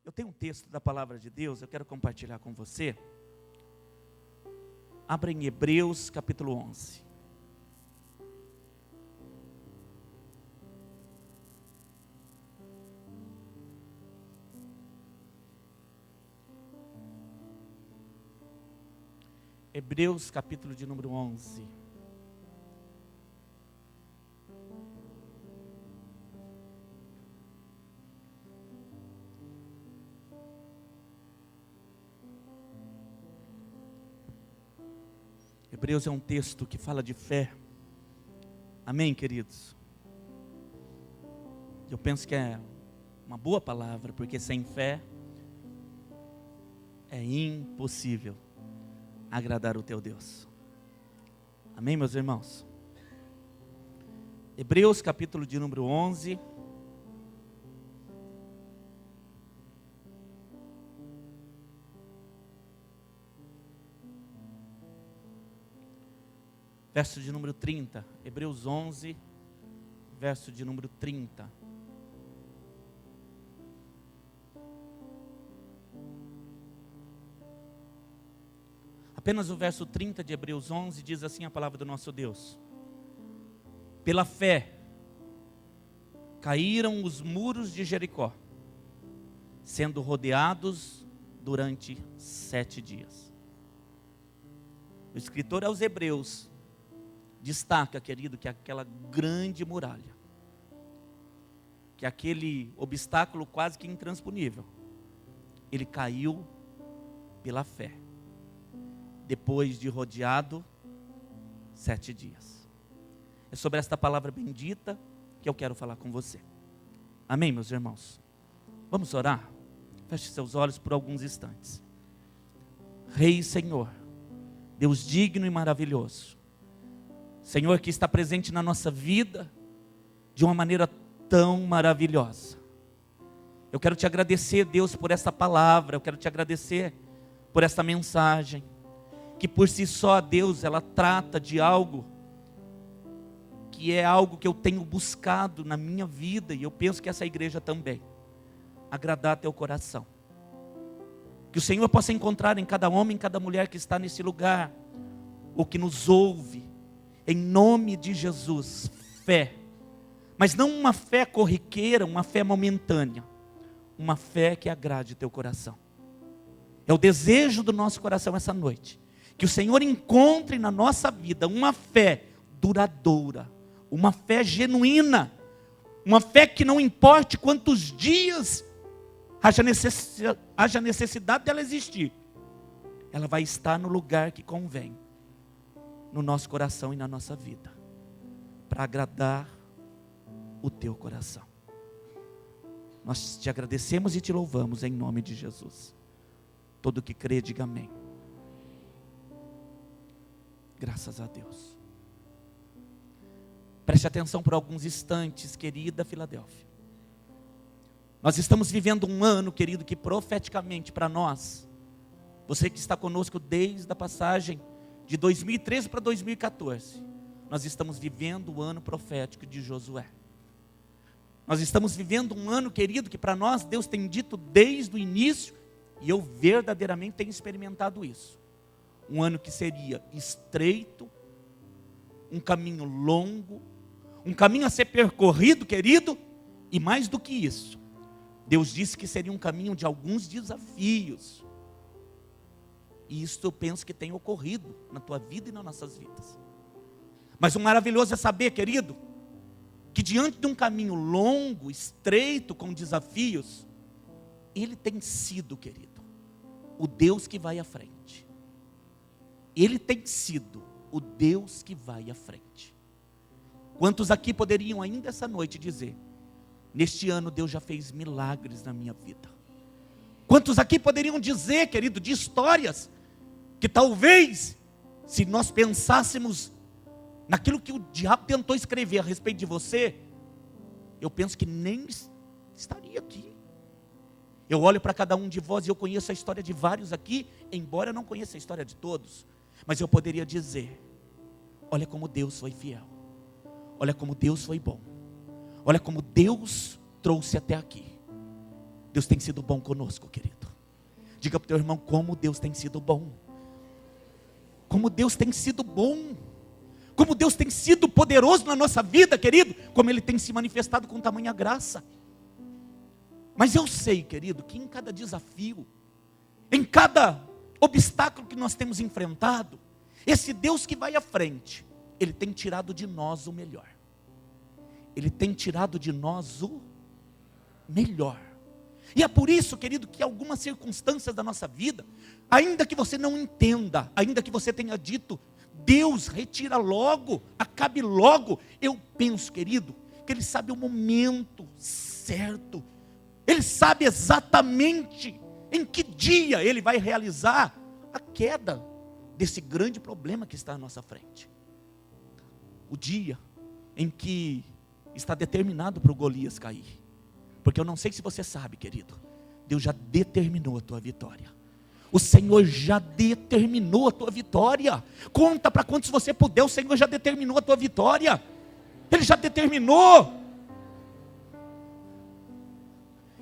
Eu tenho um texto da palavra de Deus, eu quero compartilhar com você. Abra em Hebreus capítulo 11. Hebreus capítulo de número 11. Hebreus é um texto que fala de fé. Amém, queridos? Eu penso que é uma boa palavra, porque sem fé é impossível agradar o teu Deus. Amém, meus irmãos? Hebreus capítulo de número 11. Verso de número 30, Hebreus 11, verso de número 30. Apenas o verso 30 de Hebreus 11 diz assim a palavra do nosso Deus: pela fé, caíram os muros de Jericó, sendo rodeados durante 7 dias. O escritor aos Hebreus destaca, querido, que aquela grande muralha, que aquele obstáculo quase que intransponível, ele caiu pela fé, depois de rodeado 7 dias. É sobre esta palavra bendita que eu quero falar com você. Amém, meus irmãos? Vamos orar? Feche seus olhos por alguns instantes. Rei e Senhor, Deus digno e maravilhoso, Senhor, que está presente na nossa vida de uma maneira tão maravilhosa. Eu quero te agradecer, Deus, por essa palavra. Eu quero te agradecer por essa mensagem, que por si só, Deus, ela trata de algo que é algo que eu tenho buscado na minha vida, e eu penso que essa igreja também, agradar teu coração. Que o Senhor possa encontrar em cada homem, em cada mulher que está nesse lugar, ou que nos ouve, em nome de Jesus, fé. Mas não uma fé corriqueira, uma fé momentânea. Uma fé que agrade teu coração. É o desejo do nosso coração essa noite. Que o Senhor encontre na nossa vida uma fé duradoura. Uma fé genuína. Uma fé que não importe quantos dias haja necessidade dela existir. Ela vai estar no lugar que convém, no nosso coração e na nossa vida, para agradar o teu coração. Nós te agradecemos e te louvamos em nome de Jesus. Todo que crê, diga amém. Graças a Deus. Preste atenção por alguns instantes, querida Filadélfia. Nós estamos vivendo um ano, querido, que profeticamente para nós, você que está conosco desde a passagem de 2013 para 2014, nós estamos vivendo o ano profético de Josué. Nós estamos vivendo um ano, querido, que para nós Deus tem dito desde o início, e eu verdadeiramente tenho experimentado isso. Um ano que seria estreito, um caminho longo, um caminho a ser percorrido, querido, e mais do que isso, Deus disse que seria um caminho de alguns desafios. E isso eu penso que tem ocorrido na tua vida e nas nossas vidas. Mas o maravilhoso é saber, querido, que diante de um caminho longo, estreito, com desafios, Ele tem sido, querido, o Deus que vai à frente. Ele tem sido o Deus que vai à frente. Quantos aqui poderiam ainda essa noite dizer: neste ano Deus já fez milagres na minha vida? Quantos aqui poderiam dizer, querido, de histórias que talvez, se nós pensássemos naquilo que o diabo tentou escrever a respeito de você, eu penso que nem estaria aqui. Eu olho para cada um de vós e eu conheço a história de vários aqui, embora eu não conheça a história de todos, mas eu poderia dizer: olha como Deus foi fiel, olha como Deus foi bom, olha como Deus trouxe até aqui. Deus tem sido bom conosco, querido. Diga para o teu irmão como Deus tem sido bom. Como Deus tem sido bom. Como Deus tem sido poderoso na nossa vida, querido. Como Ele tem se manifestado com tamanha graça. Mas eu sei, querido, que em cada desafio, em cada obstáculo que nós temos enfrentado, esse Deus que vai à frente, Ele tem tirado de nós o melhor. Ele tem tirado de nós o melhor. E é por isso, querido, que algumas circunstâncias da nossa vida, ainda que você não entenda, ainda que você tenha dito, Deus retira logo, acabe logo, eu penso, querido, que Ele sabe o momento certo. Ele sabe exatamente em que dia Ele vai realizar a queda desse grande problema que está à nossa frente. O dia em que está determinado para o Golias cair. Porque eu não sei se você sabe, querido, Deus já determinou a tua vitória. O Senhor já determinou a tua vitória. Conta para quantos você puder, o Senhor já determinou a tua vitória. Ele já determinou.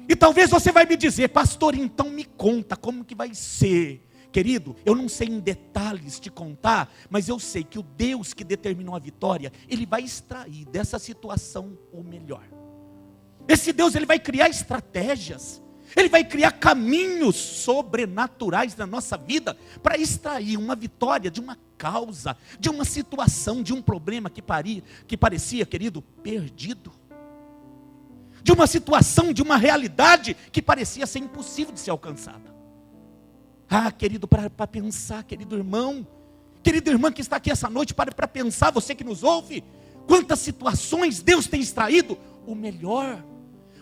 E talvez você vai me dizer, pastor, então me conta como que vai ser. Querido, eu não sei em detalhes te contar, mas eu sei que o Deus que determinou a vitória, Ele vai extrair dessa situação o melhor. Esse Deus, Ele vai criar estratégias, Ele vai criar caminhos sobrenaturais na nossa vida, para extrair uma vitória de uma causa, de uma situação, de um problema que parecia, querido, perdido. De uma situação, de uma realidade que parecia ser impossível de ser alcançada. Ah, querido, para pensar, querido irmão, querida irmã que está aqui essa noite, para pensar, você que nos ouve, quantas situações Deus tem extraído o melhor.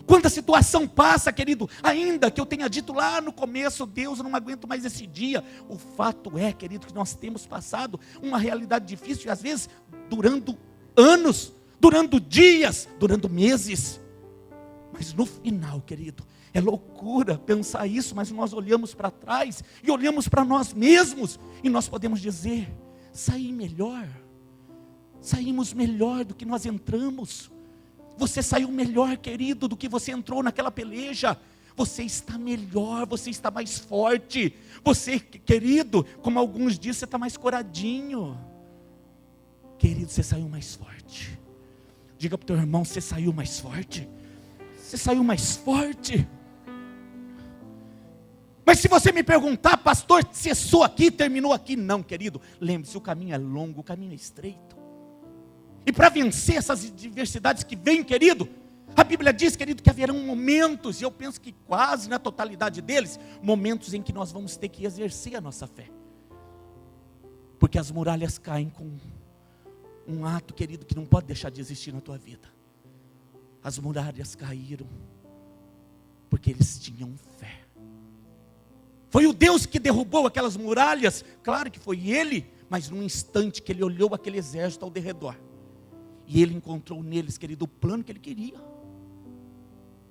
Quanta situação passa, querido, ainda que eu tenha dito lá no começo, Deus, eu não aguento mais esse dia. O fato é, querido, que nós temos passado uma realidade difícil, e às vezes durando anos, durando dias, durando meses. Mas no final, querido, é loucura pensar isso, mas nós olhamos para trás e olhamos para nós mesmos, e nós podemos dizer, saí melhor, saímos melhor do que nós entramos. Você saiu melhor, querido, do que você entrou naquela peleja. Você está melhor, você está mais forte. Você, querido, como alguns dizem, você está mais coradinho. Querido, você saiu mais forte. Diga para o teu irmão, você saiu mais forte. Você saiu mais forte. Mas se você me perguntar, pastor, cessou aqui, terminou aqui. Não, querido, lembre-se, o caminho é longo, o caminho é estreito. E para vencer essas adversidades que vêm, querido, a Bíblia diz, querido, que haverão momentos, e eu penso que quase na totalidade deles, momentos em que nós vamos ter que exercer a nossa fé. Porque as muralhas caem com um ato, querido, que não pode deixar de existir na tua vida. As muralhas caíram porque eles tinham fé. Foi o Deus que derrubou aquelas muralhas, claro que foi Ele, mas num instante que Ele olhou aquele exército ao derredor, e Ele encontrou neles, querido, o plano que Ele queria.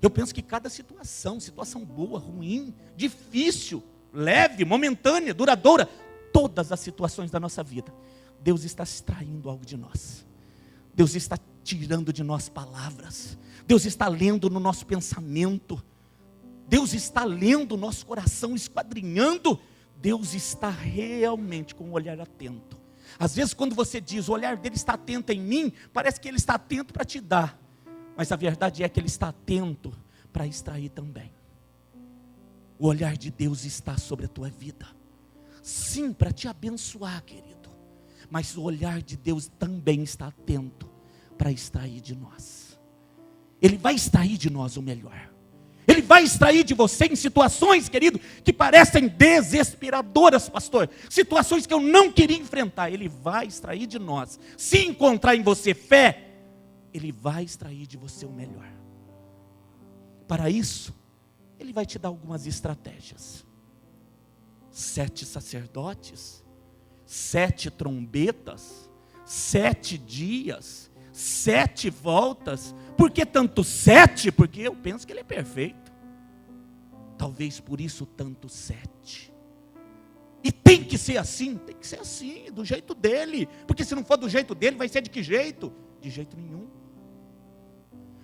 Eu penso que cada situação boa, ruim, difícil, leve, momentânea, duradoura, todas as situações da nossa vida, Deus está extraindo algo de nós. Deus está tirando de nós palavras. Deus está lendo no nosso pensamento. Deus está lendo o nosso coração, esquadrinhando. Deus está realmente com um olhar atento. Às vezes quando você diz, o olhar dele está atento em mim, parece que ele está atento para te dar. Mas a verdade é que ele está atento para extrair também. O olhar de Deus está sobre a tua vida. Sim, para te abençoar, querido. Mas o olhar de Deus também está atento para extrair de nós. Ele vai extrair de nós o melhor. Ele vai extrair de você em situações, querido, que parecem desesperadoras, pastor. Situações que eu não queria enfrentar. Ele vai extrair de nós. Se encontrar em você fé, Ele vai extrair de você o melhor. Para isso, Ele vai te dar algumas estratégias. 7 sacerdotes, 7 trombetas, 7 dias, 7 voltas. Por que tanto 7? Porque eu penso que Ele é perfeito. Talvez por isso tanto 7. E tem que ser assim, do jeito dele. Porque se não for do jeito dele, vai ser de que jeito? De jeito nenhum.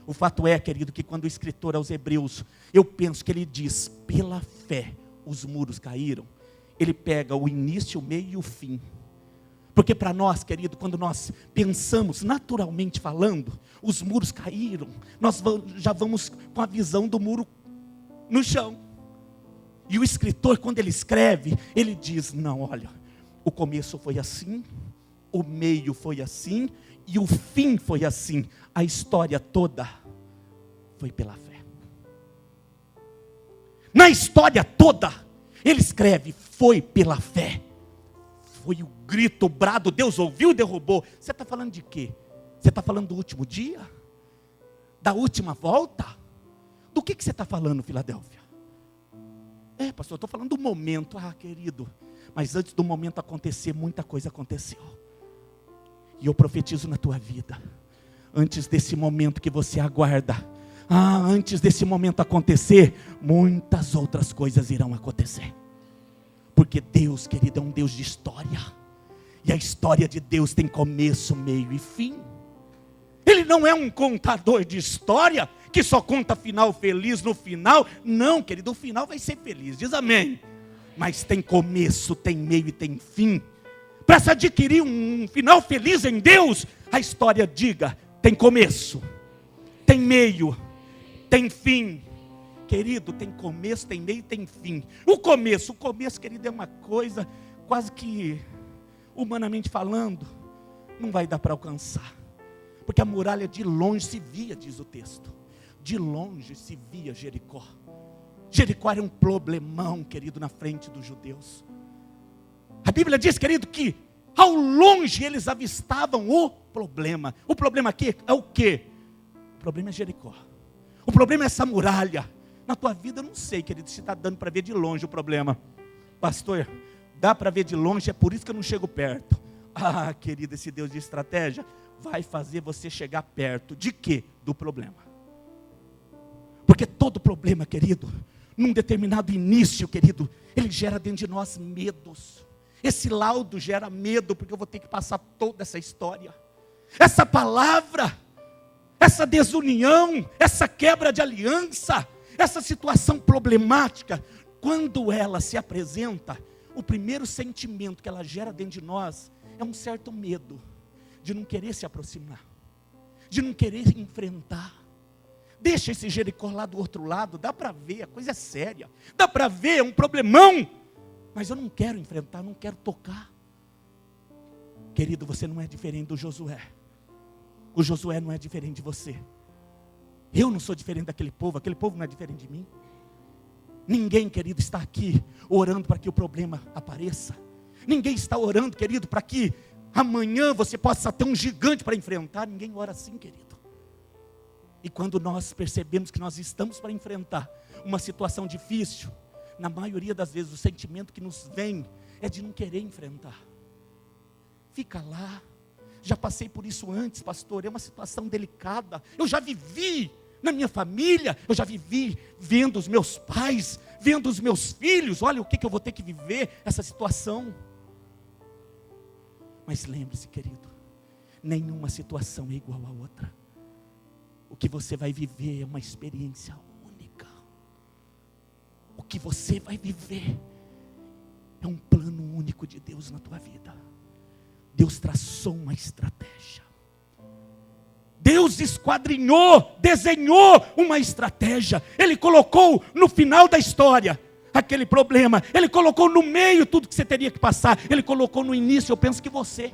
O fato é, querido, que quando o escritor aos Hebreus, eu penso que ele diz, pela fé os muros caíram. Ele pega o início, o meio e o fim. Porque para nós, querido, quando nós pensamos naturalmente falando, os muros caíram, nós já vamos com a visão do muro no chão. E o escritor, quando ele escreve, ele diz, não, olha, o começo foi assim, o meio foi assim, e o fim foi assim. A história toda foi pela fé. Na história toda, ele escreve, foi pela fé. Foi o grito, o brado, Deus ouviu e derrubou. Você está falando de quê? Você está falando do último dia? Da última volta? Do que você está falando, Filadélfia? Pastor, eu estou falando do momento. Querido, mas antes do momento acontecer, muita coisa aconteceu. E eu profetizo na tua vida, antes desse momento que você aguarda, antes desse momento acontecer, muitas outras coisas irão acontecer. Porque Deus, querido, é um Deus de história. E a história de Deus tem começo, meio e fim. Ele não é um contador de história, que só conta final feliz no final. Não, querido, o final vai ser feliz, diz amém. Mas tem começo, tem meio e tem fim. Para se adquirir um final feliz em Deus, a história diga, tem começo, tem meio, tem fim. Querido, tem começo, tem meio e tem fim. O começo, querido, é uma coisa quase que, humanamente falando, não vai dar para alcançar. Porque a muralha de longe se via, diz o texto. De longe se via Jericó. Jericó era um problemão, querido, na frente dos judeus. A Bíblia diz, querido, que ao longe eles avistavam o problema. O problema aqui é o quê? O problema é Jericó. O problema é essa muralha. Na tua vida eu não sei, querido, se está dando para ver de longe o problema. Pastor, dá para ver de longe, é por isso que eu não chego perto. Querido, esse Deus de estratégia vai fazer você chegar perto. De quê? Do problema. Porque todo problema, querido, num determinado início, querido, ele gera dentro de nós medos. Esse laudo gera medo, porque eu vou ter que passar toda essa história. Essa palavra, essa desunião, essa quebra de aliança, essa situação problemática, quando ela se apresenta, o primeiro sentimento que ela gera dentro de nós é um certo medo de não querer se aproximar, de não querer enfrentar. Deixa esse Jericó lá do outro lado, dá para ver, a coisa é séria, dá para ver, é um problemão, mas eu não quero enfrentar, não quero tocar. Querido, você não é diferente do Josué. O Josué não é diferente de você. Eu não sou diferente daquele povo, aquele povo não é diferente de mim. Ninguém, querido, está aqui orando para que o problema apareça. Ninguém está orando, querido, para que amanhã você possa ter um gigante para enfrentar. Ninguém ora assim, querido. E quando nós percebemos que nós estamos para enfrentar uma situação difícil, na maioria das vezes o sentimento que nos vem é de não querer enfrentar. Fica lá. Já passei por isso antes, pastor, é uma situação delicada. Eu já vivi na minha família, eu já vivi vendo os meus pais, vendo os meus filhos. Olha o que eu vou ter que viver, essa situação. Mas lembre-se, querido, nenhuma situação é igual à outra. O que você vai viver é uma experiência única. O que você vai viver é um plano único de Deus na tua vida. Deus traçou uma estratégia. Deus esquadrinhou, desenhou uma estratégia. Ele colocou no final da história aquele problema. Ele colocou no meio tudo que você teria que passar. Ele colocou no início, eu penso que você.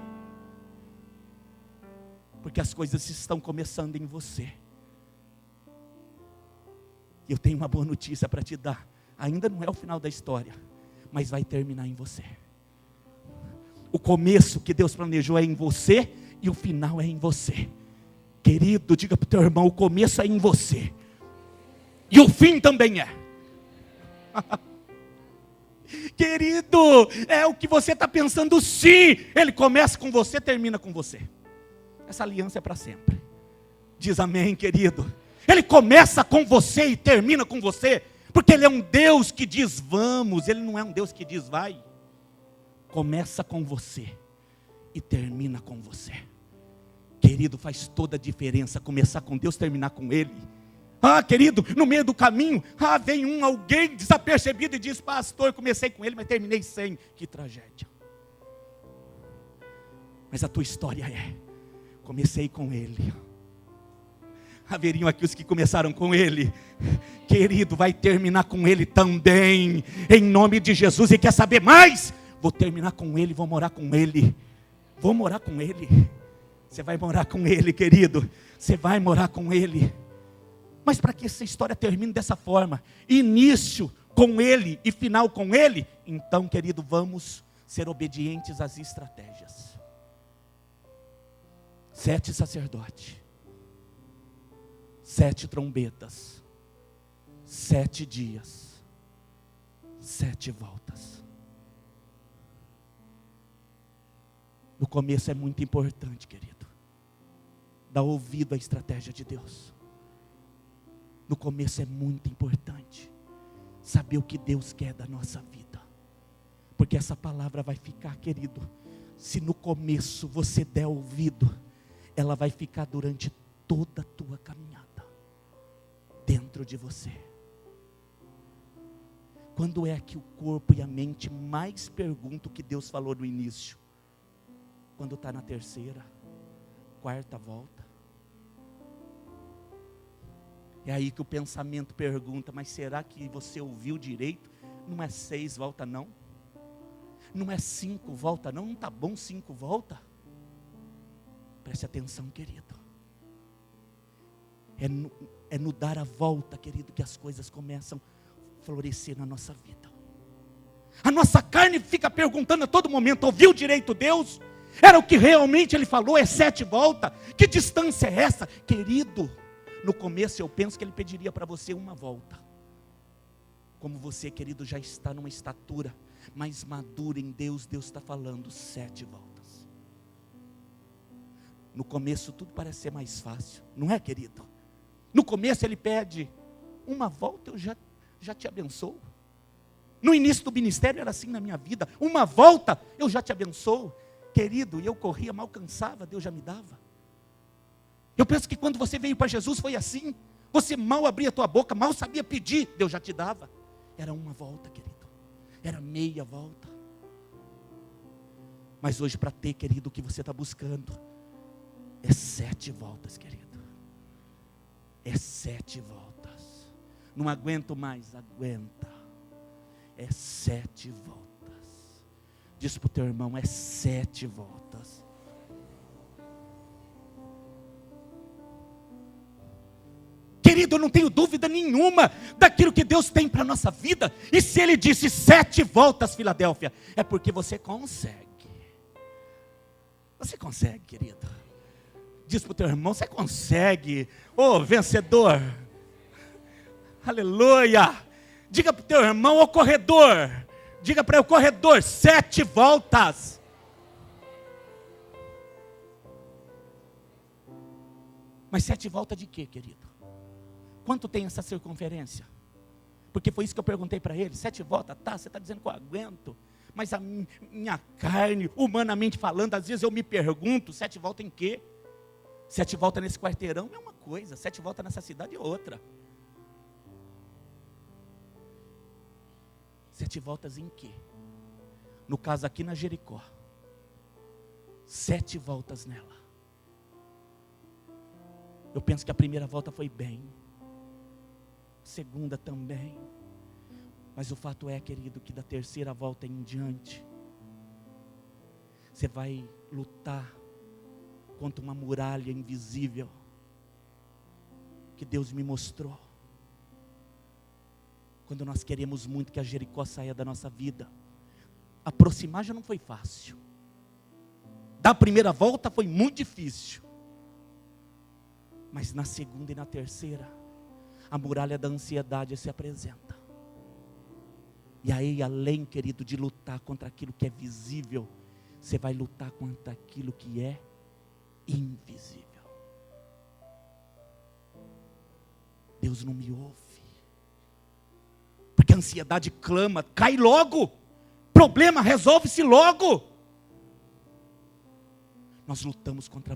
Porque as coisas estão começando em você. E eu tenho uma boa notícia para te dar. Ainda não é o final da história, mas vai terminar em você. O começo que Deus planejou é em você e o final é em você. Querido, diga para o teu irmão, o começo é em você. E o fim também é. Querido, é o que você está pensando sim. Ele começa com você, termina com você. Essa aliança é para sempre. Diz amém, querido. Ele começa com você e termina com você. Porque Ele é um Deus que diz vamos. Ele não é um Deus que diz vai. Começa com você e termina com você. Querido, faz toda a diferença começar com Deus, terminar com Ele. Querido, no meio do caminho, vem alguém desapercebido e diz: pastor, comecei com ele, mas terminei sem. Que tragédia. Mas a tua história comecei com ele. Haveriam aqui os que começaram com ele. Querido, vai terminar com ele também, em nome de Jesus. E quer saber mais? Vou terminar com ele, vou morar com ele. Vou morar com ele. Você vai morar com ele, querido. Você vai morar com ele. Mas para que essa história termine dessa forma, início com ele e final com ele, então, querido, vamos ser obedientes às estratégias. 7 sacerdotes, 7 trombetas, 7 dias, 7 voltas. No começo é muito importante, querido, dar ouvido à estratégia de Deus. No começo é muito importante saber o que Deus quer da nossa vida, porque essa palavra vai ficar, querido, se no começo você der ouvido, ela vai ficar durante toda a tua caminhada, dentro de você. Quando é que o corpo e a mente mais perguntam o que Deus falou no início? Quando está na 3ª, 4ª volta. É aí que o pensamento pergunta: mas será que você ouviu direito? Não é 6 voltas não? Não é 5 voltas não? Não está bom 5 voltas? Preste atenção, querido. É no dar a volta, querido, que as coisas começam a florescer na nossa vida. A nossa carne fica perguntando a todo momento: ouviu direito Deus? Era o que realmente Ele falou? É 7 voltas? Que distância é essa? Querido, no começo eu penso que Ele pediria para você 1 volta. Como você, querido, já está numa estatura mais madura em Deus, Deus está falando 7 voltas. No começo tudo parece ser mais fácil, não é, querido? No começo Ele pede 1 volta, eu já te abençoo. No início do ministério era assim na minha vida: 1 volta, eu já te abençoo. Querido, eu corria, mal cansava, Deus já me dava. Eu penso que quando você veio para Jesus foi assim. Você mal abria a tua boca, mal sabia pedir, Deus já te dava. Era 1 volta, querido. Era meia volta. Mas hoje, para ter, querido, o que você está buscando, é 7 voltas, querido. É 7 voltas. Não aguento mais, aguenta. É 7 voltas. Diz para o teu irmão: é 7 voltas. Querido, eu não tenho dúvida nenhuma daquilo que Deus tem para a nossa vida. E se Ele disse 7 voltas, Filadélfia, é porque você consegue. Você consegue, querido. Diz para o teu irmão: você consegue. Ô vencedor. Aleluia. Diga para o teu irmão: ô corredor. Diga para ele: corredor, 7 voltas. Mas 7 voltas de quê, querido? Quanto tem essa circunferência? Porque foi isso que eu perguntei para ele. 7 voltas, tá, você está dizendo que eu aguento. Mas a minha carne, humanamente falando, às vezes eu me pergunto: 7 voltas em quê? 7 voltas nesse quarteirão é uma coisa, 7 voltas nessa cidade é outra. 7 voltas em quê? No caso aqui na Jericó, 7 voltas nela. Eu penso que a primeira volta foi bem, a segunda também. Mas o fato é, querido, que da 3ª volta em diante, você vai lutar contra uma muralha invisível que Deus me mostrou. Quando nós queremos muito que a Jericó saia da nossa vida, aproximar já não foi fácil. Da primeira volta foi muito difícil. Mas na segunda e na 3ª, a muralha da ansiedade se apresenta. E aí, além, querido, de lutar contra aquilo que é visível, você vai lutar contra aquilo que é invisível. Deus não me ouve. Porque a ansiedade clama: cai logo. Problema, resolve-se logo. Nós lutamos contra a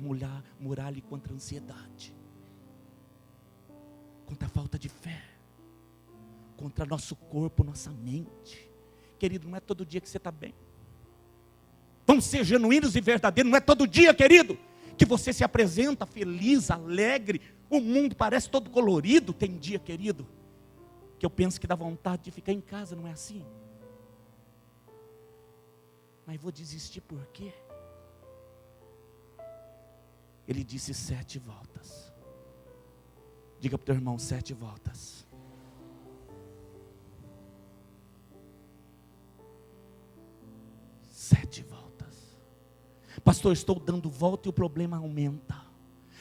muralha e contra a ansiedade, contra a falta de fé, contra nosso corpo, nossa mente. Querido, não é todo dia que você está bem. Vamos ser genuínos e verdadeiros. Não é todo dia, querido, que você se apresenta feliz, alegre. O mundo parece todo colorido. Tem dia, querido, que eu penso que dá vontade de ficar em casa. Não é assim? Mas vou desistir por quê? Ele disse 7 voltas. Diga para o teu irmão, 7 voltas. Sete voltas. Pastor, estou dando volta e o problema aumenta.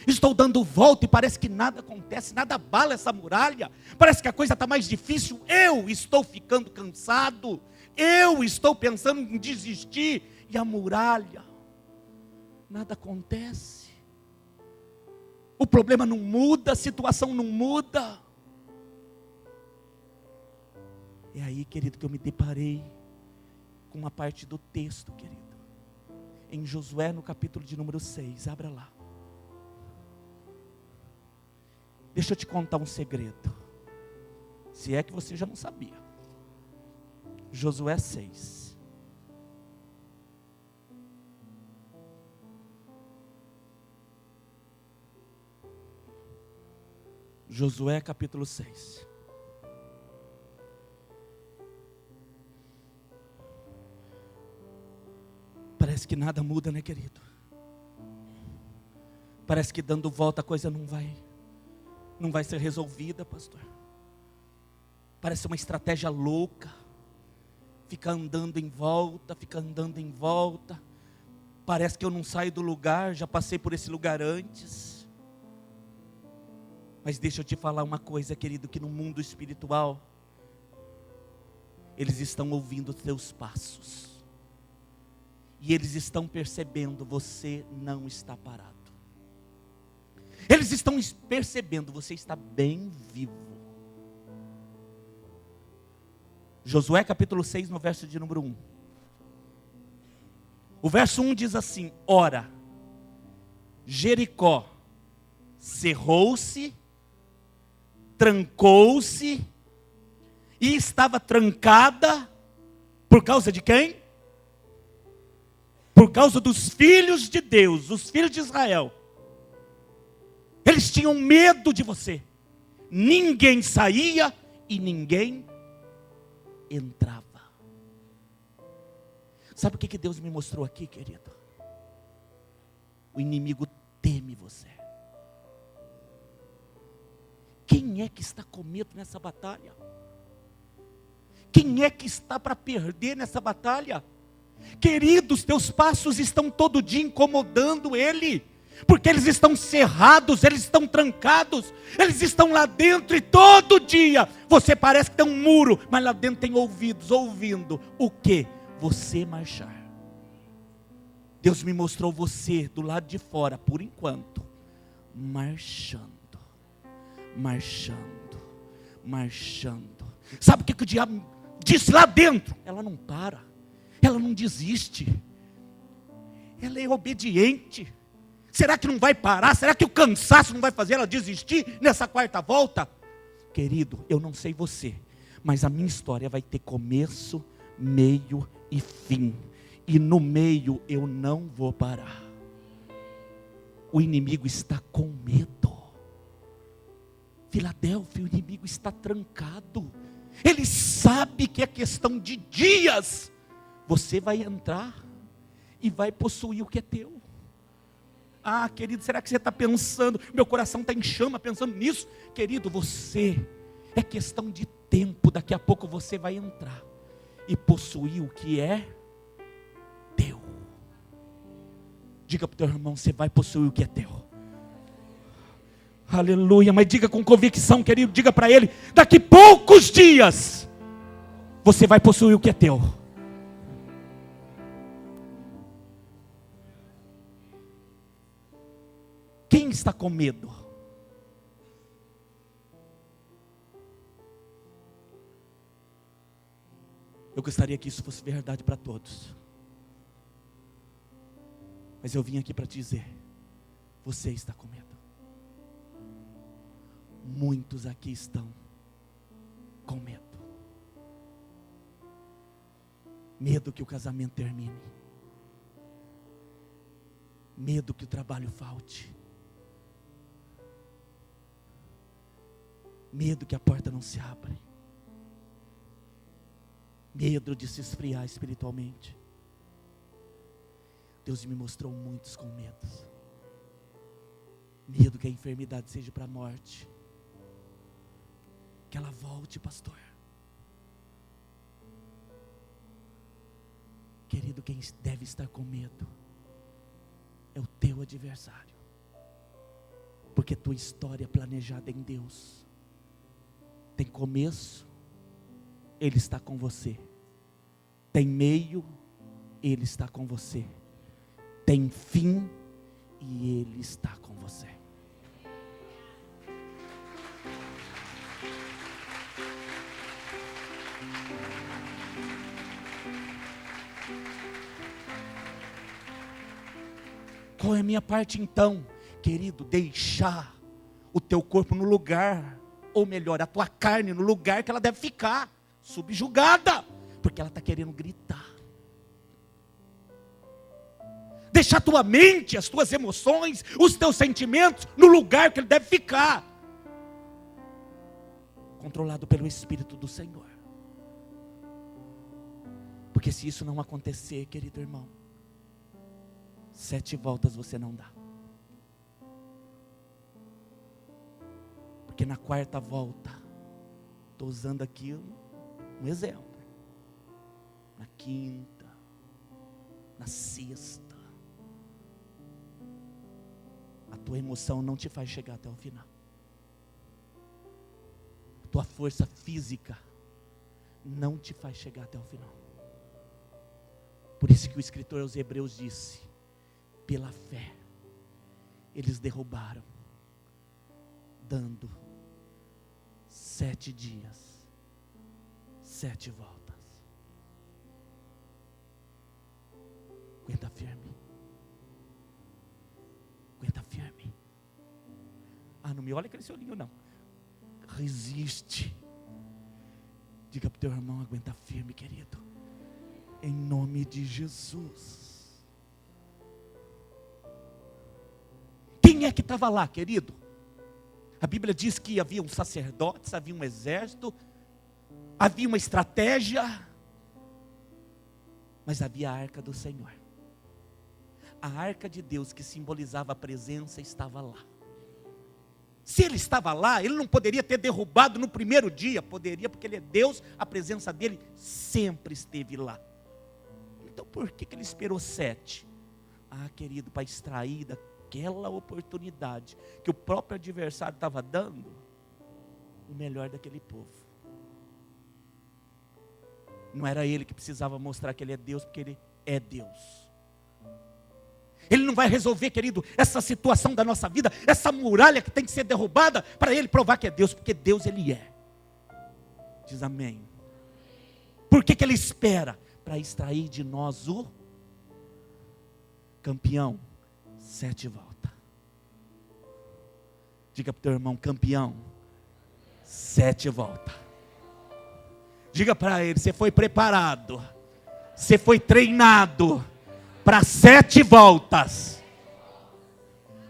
Estou dando volta e parece que nada acontece, nada abala essa muralha. Parece que a coisa está mais difícil. Eu estou ficando cansado. Eu estou pensando em desistir. E a muralha, nada acontece. O problema não muda, a situação não muda. É aí, querido, que eu me deparei com uma parte do texto, querido. Em Josué, no capítulo de número 6, abra lá. Deixa eu te contar um segredo. Se é que você já não sabia. Josué 6. Josué capítulo 6. Parece que nada muda, né, querido? Parece que dando volta a coisa não vai ser resolvida, pastor. Parece uma estratégia louca. Fica andando em volta, Parece que eu não saio do lugar, já passei por esse lugar antes. Mas deixa eu te falar uma coisa, querido, que no mundo espiritual, eles estão ouvindo os teus passos. E eles estão percebendo, você não está parado. Eles estão percebendo, você está bem vivo. Josué capítulo 6, no verso de número 1. O verso 1 diz assim: ora, Jericó cerrou-se, trancou-se, e estava trancada, por causa de quem? Por causa dos filhos de Deus, os filhos de Israel. Eles tinham medo de você. Ninguém saía e ninguém entrava. Sabe o que Deus me mostrou aqui, querido? O inimigo teme você. Quem é que está com medo nessa batalha? Quem é que está para perder nessa batalha? Queridos, teus passos estão todo dia incomodando ele, porque eles estão cerrados, eles estão trancados, eles estão lá dentro e todo dia você parece que tem um muro, mas lá dentro tem ouvidos, ouvindo o que? Você marchar. Deus me mostrou você do lado de fora, por enquanto, marchando. Sabe o que o diabo disse lá dentro? Ela não para, ela não desiste, ela é obediente. Será que não vai parar? Será que o cansaço não vai fazer ela desistir nessa quarta volta? Querido, eu não sei você, mas a minha história vai ter começo, meio e fim. E no meio eu não vou parar. O inimigo está com medo. Filadélfia, o inimigo está trancado. Ele sabe que é questão de dias. Você vai entrar e vai possuir o que é teu. Ah, querido, será que você está pensando? Meu coração está em chama pensando nisso. Querido, você, é questão de tempo. Daqui a pouco você vai entrar e possuir o que é teu. Diga para o teu irmão, você vai possuir o que é teu. Aleluia, mas diga com convicção, querido, diga para ele, daqui poucos dias, você vai possuir o que é teu. Quem está com medo? Eu gostaria que isso fosse verdade para todos. Mas eu vim aqui para te dizer, você está com medo. Muitos aqui estão com medo. Medo que o casamento termine. Medo que o trabalho falte. Medo que a porta não se abra. Medo de se esfriar espiritualmente. Deus me mostrou muitos com medos. Medo que a enfermidade seja para a morte. Que ela volte, pastor. Querido, quem deve estar com medo é o teu adversário. Porque tua história planejada em Deus tem começo, Ele está com você. Tem meio, Ele está com você. Tem fim, e Ele está com você. Qual é a minha parte então? Querido, deixar o teu corpo no lugar, ou melhor, a tua carne no lugar que ela deve ficar, subjugada, porque ela está querendo gritar. Deixar a tua mente, as tuas emoções, os teus sentimentos no lugar que ele deve ficar, controlado pelo Espírito do Senhor. Porque se isso não acontecer, querido irmão, 7 voltas você não dá. Porque na 4ª volta, estou usando aqui um exemplo. Na 5ª, na 6ª, a tua emoção não te faz chegar até o final. A tua força física não te faz chegar até o final. Por isso que o escritor aos Hebreus disse: pela fé, eles derrubaram, dando 7 dias, 7 voltas. Aguenta firme. Aguenta firme. Ah, não me olha com esse olhinho não. Resiste. Diga para o teu irmão, aguenta firme, querido. Em nome de Jesus. Quem é que estava lá, querido? A Bíblia diz que havia um sacerdotes, havia um exército, havia uma estratégia, mas havia a arca do Senhor. A arca de Deus, que simbolizava a presença, estava lá. Se ele estava lá, ele não poderia ter derrubado no primeiro dia. Poderia, porque ele é Deus, a presença dele sempre esteve lá. Então por que ele esperou 7? Ah, querido, para extrair daquela oportunidade que o próprio adversário estava dando, o melhor daquele povo. Não era ele que precisava mostrar que ele é Deus, porque ele é Deus. Ele não vai resolver, querido, essa situação da nossa vida, essa muralha que tem que ser derrubada, para ele provar que é Deus, porque Deus ele é. Diz amém. Por que ele espera? Para extrair de nós o campeão. 7 voltas. Diga para o teu irmão, campeão, 7 voltas. Diga para ele, você foi preparado, você foi treinado para 7 voltas.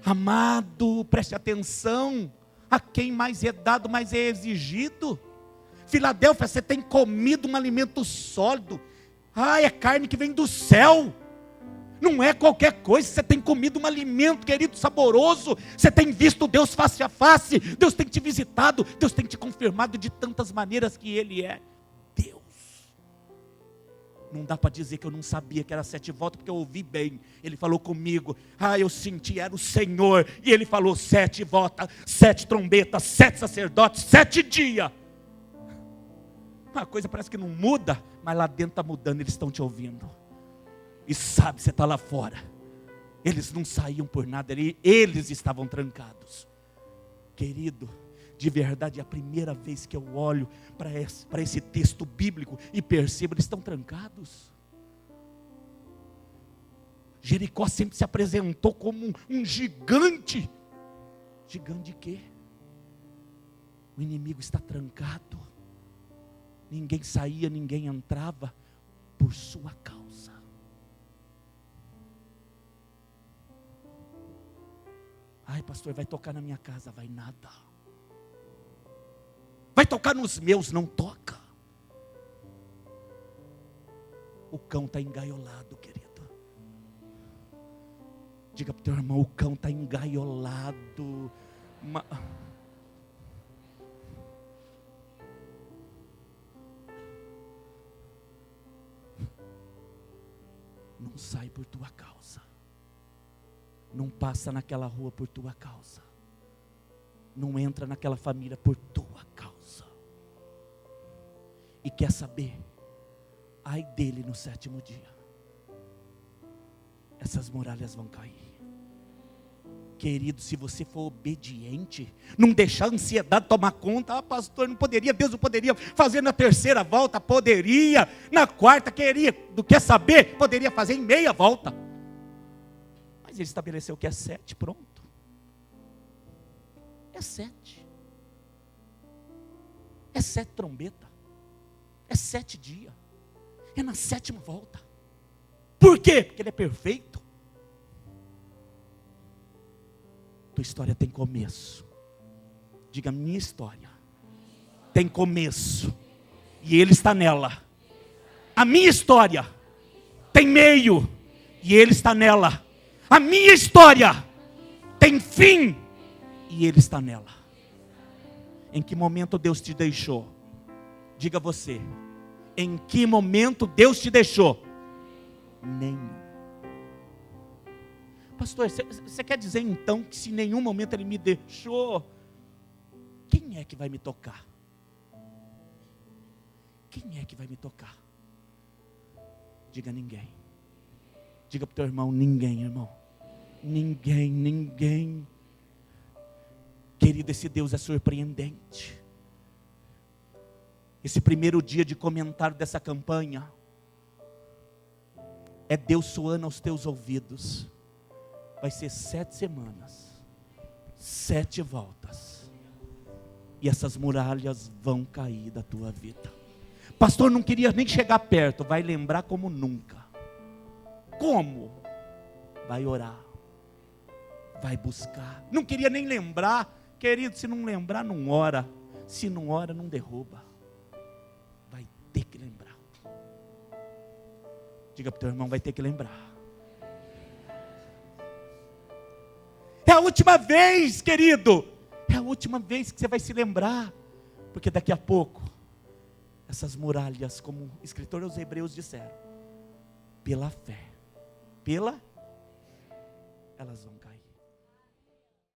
Amado, preste atenção. A quem mais é dado, mais é exigido. Filadélfia, você tem comido um alimento sólido. Ah, é carne que vem do céu. Não é qualquer coisa. Você tem comido um alimento, querido, saboroso. Você tem visto Deus face a face. Deus tem te visitado. Deus tem te confirmado de tantas maneiras que Ele é Deus. Não dá para dizer que eu não sabia que era 7 voltas, porque eu ouvi bem. Ele falou comigo. Ah, eu senti, era o Senhor. E Ele falou 7 voltas, 7 trombetas, 7 sacerdotes, 7 dias. Uma coisa parece que não muda, mas lá dentro está mudando, eles estão te ouvindo. E sabe, você está lá fora. Eles não saíam por nada, eles estavam trancados. Querido, de verdade, é a primeira vez que eu olho para esse texto bíblico e percebo, eles estão trancados. Jericó sempre se apresentou como um gigante. Gigante de quê? O inimigo está trancado. Ninguém saía, ninguém entrava por sua causa. Ai, pastor, vai tocar na minha casa? Vai nada. Vai tocar nos meus? Não toca. O cão está engaiolado, querido. Diga para o teu irmão, o cão está engaiolado. Não sai por tua causa. Não passa naquela rua por tua causa. Não entra naquela família por tua causa. E quer saber? Ai dele no 7º dia. Essas muralhas vão cair. Querido, se você for obediente, não deixar a ansiedade tomar conta. Ah, pastor, não poderia, Deus não poderia fazer na 3ª volta? Poderia, na 4ª queria. Do que saber? Poderia fazer em meia volta. Mas ele estabeleceu que é 7, pronto. É 7. É 7 trombeta. É 7 dias. É na 7ª volta. Por quê? Porque ele é perfeito. Tua história tem começo. Diga, minha história tem começo. E ele está nela. A minha história tem meio. E ele está nela. A minha história tem fim. E ele está nela. Em que momento Deus te deixou? Diga você. Em que momento Deus te deixou? Nenhum. Pastor, você quer dizer então que se em nenhum momento Ele me deixou, quem é que vai me tocar? Quem é que vai me tocar? Diga ninguém. Diga para o teu irmão, ninguém, irmão. Ninguém, ninguém. Querido, esse Deus é surpreendente. Esse primeiro dia de comentário dessa campanha é Deus soando aos teus ouvidos. Vai ser 7 semanas, 7 voltas, e essas muralhas vão cair da tua vida. Pastor, não queria nem chegar perto. Vai lembrar como nunca. Como? Vai orar, vai buscar. Não queria nem lembrar. Querido, se não lembrar, não ora. Se não ora, não derruba. Vai ter que lembrar. Diga para o teu irmão, vai ter que lembrar. É a última vez, querido. É a última vez que você vai se lembrar. Porque daqui a pouco, essas muralhas, como o escritor aos Hebreus disseram, pela fé, elas vão cair.